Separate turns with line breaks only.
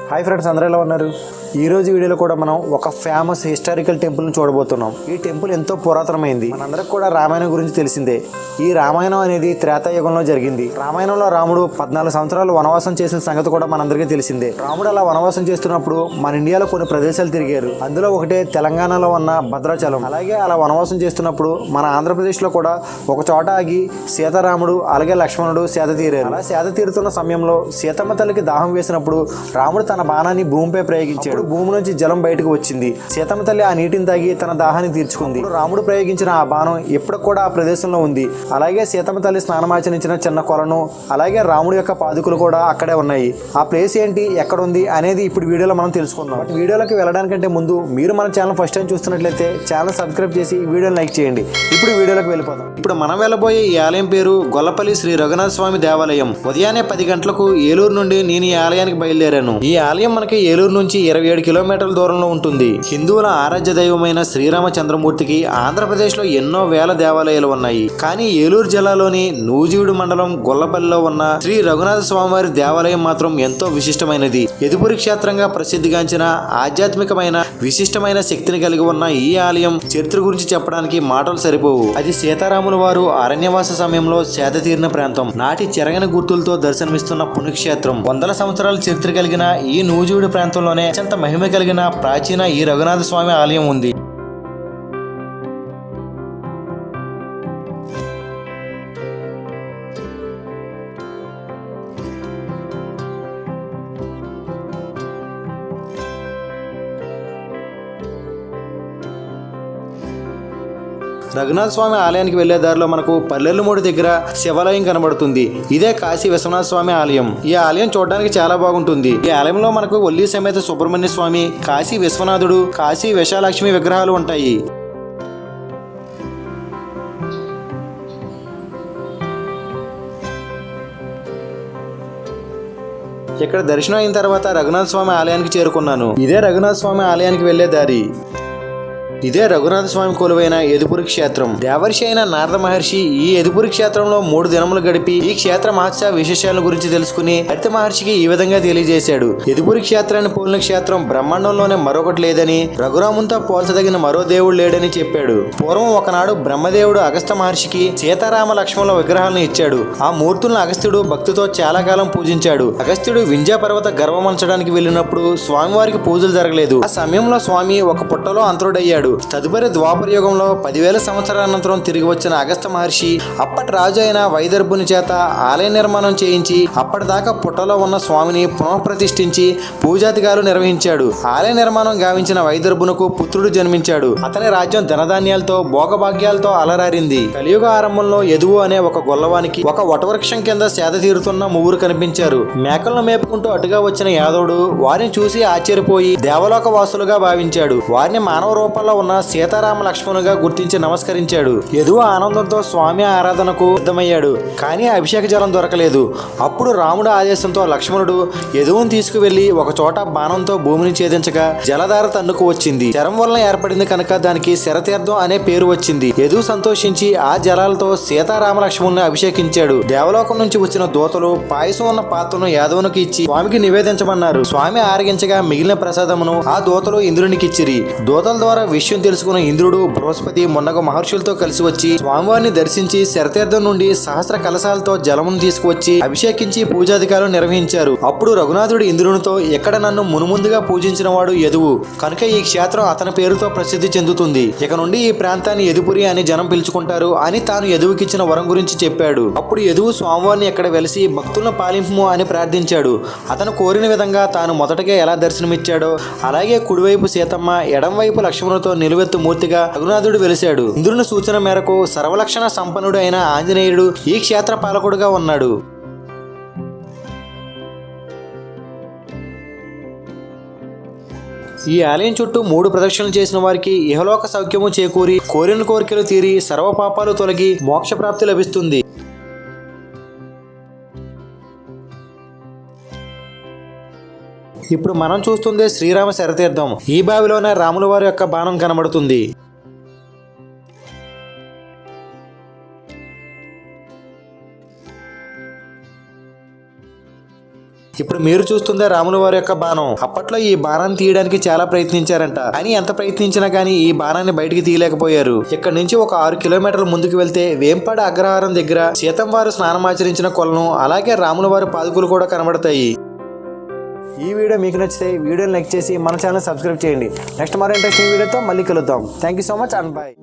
Hi friends, అందరూ ఎలా ఉన్నారు? ఈరోజు వీడియోలో కూడా మనం ఒక ఫేమస్ హిస్టారికల్ టెంపుల్ని చూడబోతున్నాం. ఈ టెంపుల్ ఎంతో పురాతనమైంది. మనందరికి కూడా రామాయణం గురించి తెలిసిందే. ఈ రామాయణం అనేది త్రేతాయుగంలో జరిగింది. రామాయణంలో రాముడు 14 సంవత్సరాలు వనవాసం చేసిన సంగతి కూడా మనందరికీ తెలిసిందే. రాముడు అలా వనవాసం చేస్తున్నప్పుడు మన ఇండియాలో కొన్ని ప్రదేశాలు తిరిగారు. అందులో ఒకటే తెలంగాణలో ఉన్న భద్రాచలం. అలాగే అలా వనవాసం చేస్తున్నప్పుడు మన ఆంధ్రప్రదేశ్లో కూడా ఒక చోట ఆగి సీతారాముడు అలాగే లక్ష్మణుడు సేద తీరారు. అలా సేద తీరుతున్న సమయంలో సీతమ్మ తల్లికి దాహం వేసినప్పుడు రాముడు తన బాణాన్ని భూమిపై ప్రయోగించాడు. భూమి నుంచి జలం బయటకు వచ్చింది. సీతమ్మ తల్లి ఆ నీటిని తాగి తన దాహాన్ని తీర్చుకుంది. రాముడు ప్రయోగించిన ఆ బాణం ఇప్పటికి కూడా ఆ ప్రదేశంలో ఉంది. అలాగే సీతమ్మ తల్లి స్నానమాచరించిన చిన్న కొలను, అలాగే రాముడి యొక్క పాదుకులు కూడా అక్కడే ఉన్నాయి. ఆ ప్లేస్ ఏంటి, ఎక్కడ ఉంది అనేది ఇప్పుడు వీడియోలో మనం తెలుసుకుందాం. వీడియోలోకి వెళ్ళడానికంటే ముందు మీరు మన ఛానల్ ఫస్ట్ టైం చూస్తున్నట్లయితే ఛానల్ సబ్స్క్రైబ్ చేసి వీడియోని లైక్ చేయండి. ఇప్పుడు వీడియోలోకి వెళ్ళిపోదాం. ఇప్పుడు మనం వెళ్ళబోయే ఈ ఆలయం పేరు గొల్లపల్లి శ్రీ రఘునాథ స్వామి దేవాలయం. ఉదయాన్నే 10 గంటలకు ఏలూరు నుండి నేను ఈ ఆలయానికి బయలుదేరాను. ఈ ఆలయం మనకి ఏలూరు నుంచి 27 కిలోమీటర్ల దూరంలో ఉంటుంది. హిందువుల ఆరాధ్య దైవమైన శ్రీరామచంద్రమూర్తికి ఆంధ్రప్రదేశ్లో ఎన్నో వేల దేవాలయాలు ఉన్నాయి. కానీ ఏలూరు జిల్లాలోని నూజివీడు మండలం గొల్లపల్లిలో ఉన్న శ్రీ రఘునాథ స్వామివారి దేవాలయం మాత్రం ఎంతో విశిష్టమైనది. యదుపురి క్షేత్రంగా ప్రసిద్ధిగాంచిన ఆధ్యాత్మికమైన విశిష్టమైన శక్తిని కలిగి ఉన్న ఈ ఆలయం చరిత్ర గురించి చెప్పడానికి మాటలు సరిపోవు. అది సీతారాముల వారు అరణ్యవాస సమయంలో సేద తీరిన ప్రాంతం. నాటి చెరగని గుర్తులతో దర్శనమిస్తున్న పుణ్యక్షేత్రం. వందల సంవత్సరాల చరిత్ర కలిగిన ఈ నూజివీడు ప్రాంతంలోనే అత్యంత మహిమ కలిగిన ప్రాచీన ఈ రఘునాథ స్వామి ఆలయం ఉంది. రఘునాథ స్వామి ఆలయానికి వెళ్లే దారిలో మనకు పల్లెల్లుమూడి దగ్గర శివాలయం కనబడుతుంది. ఇదే కాశీ విశ్వనాథ స్వామి ఆలయం. ఈ ఆలయం చూడడానికి చాలా బాగుంటుంది. ఈ ఆలయంలో మనకు ఒల్లి సమేత సుబ్రహ్మణ్య స్వామి, కాశీ విశ్వనాథుడు, కాశీ విశాలక్ష్మి విగ్రహాలు ఉంటాయి. ఇక్కడ దర్శనం అయిన తర్వాత రఘునాథ స్వామి ఆలయానికి చేరుకున్నాను. ఇదే రఘునాథ స్వామి ఆలయానికి వెళ్లే దారి. ఇదే రఘునాథ స్వామి కొలువైన యదుపురి క్షేత్రం. దేవర్షి అయిన నారద మహర్షి ఈ యదుపురి క్షేత్రంలో 3 దినములు గడిపి ఈ క్షేత్ర మహత్స విశేషాల గురించి తెలుసుకుని అరిత మహర్షికి ఈ విధంగా తెలియజేశాడు. యదుపురి క్షేత్రాన్ని పోలిన క్షేత్రం బ్రహ్మాండంలోనే మరొకటి లేదని, రఘురామునితో పోల్చదగిన మరో దేవుడు లేడని చెప్పాడు. పూర్వం ఒకనాడు బ్రహ్మదేవుడు అగస్త్య మహర్షికి సీతారామ లక్ష్మణుల విగ్రహాలను ఇచ్చాడు. ఆ మూర్తులను అగస్త్యుడు భక్తితో చాలా కాలం పూజించాడు. అగస్త్యుడు వింధ్య పర్వత గర్వమంచడానికి వెళ్ళినప్పుడు స్వామివారికి పూజలు జరగలేదు. ఆ సమయంలో స్వామి ఒక పుట్టలో అంతరుడయ్యాడు. తదుపరి ద్వాపర యుగంలో 10,000 సంవత్సరాల అనంతరం తిరిగి వచ్చిన అగస్త్య మహర్షి అప్పటి రాజు అయిన వైదర్భుని చేత ఆలయ నిర్మాణం చేయించి అప్పటిదాకా పుట్టలో ఉన్న స్వామిని పునఃప్రతిష్ఠించి పూజాధికారులు నిర్వహించాడు. ఆలయ నిర్మాణం గావించిన వైదర్భునకు పుత్రుడు జన్మించాడు. అతని రాజ్యం ధనధాన్యాలతో భోగభాగ్యాలతో అలరారింది. కలియుగ ఆరంభంలో యదువు అనే ఒక గొల్లవానికి ఒక వటవృక్షం కింద సేద తీరుతున్న ముగ్గురు కనిపించారు. మేకలను మేపుకుంటూ అటుగా వచ్చిన యాదవుడు వారిని చూసి ఆశ్చర్యపోయి దేవలోక వాసులుగా భావించాడు. వారిని మానవ రూపంలో ఉన్న సీతారామ లక్ష్మణుగా గుర్తించి నమస్కరించాడు. యదువు ఆనందంతో స్వామి ఆరాధనకు సిద్ధమయ్యాడు. కానీ అభిషేక జలం దొరకలేదు. అప్పుడు రాముడు ఆదేశంతో లక్ష్మణుడు యదువును తీసుకువెళ్లి ఒక చోట బాణంతో భూమిని ఛేదించగా జలధార తన్నుకు వచ్చింది. శరం వలన ఏర్పడింది కనుక దానికి శరతీర్థం అనే పేరు వచ్చింది. యదువు సంతోషించి ఆ జలాలతో సీతారామ లక్ష్మణుని అభిషేకించాడు. దేవలోకం నుంచి వచ్చిన దూతలు పాయసం ఉన్న పాత్రను యాదవునికి ఇచ్చి స్వామికి నివేదించమన్నారు. స్వామి ఆరగించగా మిగిలిన ప్రసాదమును ఆ దూతలు ఇంద్రునికి ఇచ్చిరి. దూతల ద్వారా విషయం తెలుసుకున్న ఇంద్రుడు బృహస్పతి మొన్నగ మహర్షులతో కలిసి వచ్చి స్వామివారిని దర్శించి శరతీర్థం నుండి సహస్ర కలశాలతో జలమును తీసుకువచ్చి అభిషేకించి పూజాధికారులు నిర్వహించారు. అప్పుడు రఘునాథుడు ఇంద్రునితో, ఇక్కడ నన్ను మునుముందుగా పూజించిన వాడు యదువు కనుక ఈ క్షేత్రం అతని పేరుతో ప్రసిద్ధి చెందుతుంది. ఇక నుండి ఈ ప్రాంతాన్ని యదుపురి అని జనం పిలుచుకుంటారు అని తాను యదువుకిచ్చిన వరం గురించి చెప్పాడు. అప్పుడు యదువు స్వామివారిని ఇక్కడ వెలిసి భక్తులను పాలింపు అని ప్రార్థించాడు. అతను కోరిన విధంగా తాను మొదటగా ఎలా దర్శనమిచ్చాడో అలాగే కుడివైపు సీతమ్మ, ఎడంవైపు లక్ష్మణుతో నిలువెత్తు మూర్తిగా రఘునాథుడు వెలిశాడు. ఇంద్రుని సూచన మేరకు సర్వలక్షణ సంపన్నుడు అయిన ఆంజనేయుడు ఈ క్షేత్ర పాలకుడుగా ఉన్నాడు. ఈ ఆలయం చుట్టూ 3 ప్రదక్షిణలు చేసిన వారికి ఇహలోక సౌఖ్యము చేకూరి కోరిన కోరికలు తీరి సర్వపాపాలు తొలగి మోక్షప్రాప్తి లభిస్తుంది. ఇప్పుడు మనం చూస్తుంది శ్రీరామ శరతీర్థం. ఈ బావిలోనే రాముల వారి యొక్క బాణం కనబడుతుంది. ఇప్పుడు మీరు చూస్తుందే రాముల వారి యొక్క బాణం. అప్పట్లో ఈ బాణాన్ని తీయడానికి చాలా ప్రయత్నించారంట, కానీ ఎంత ప్రయత్నించినా కానీ ఈ బాణాన్ని బయటికి తీయలేకపోయారు. ఇక్కడ నుంచి ఒక 6 కిలోమీటర్ల ముందుకు వెళ్తే వేంపాడ అగ్రహారం దగ్గర సీతం వారు స్నానమాచరించిన కొలను, అలాగే రాముల వారి పాదుకులు కూడా కనబడతాయి. ఈ వీడియో మీకు నచ్చితే వీడియోని లైక్ చేసి మన ఛానల్ సబ్స్క్రైబ్ చేయండి. నెక్స్ట్ మరో ఇంట్రెస్టింగ్ వీడియోతో మళ్ళీ కలుద్దాం. Thank you so much and bye.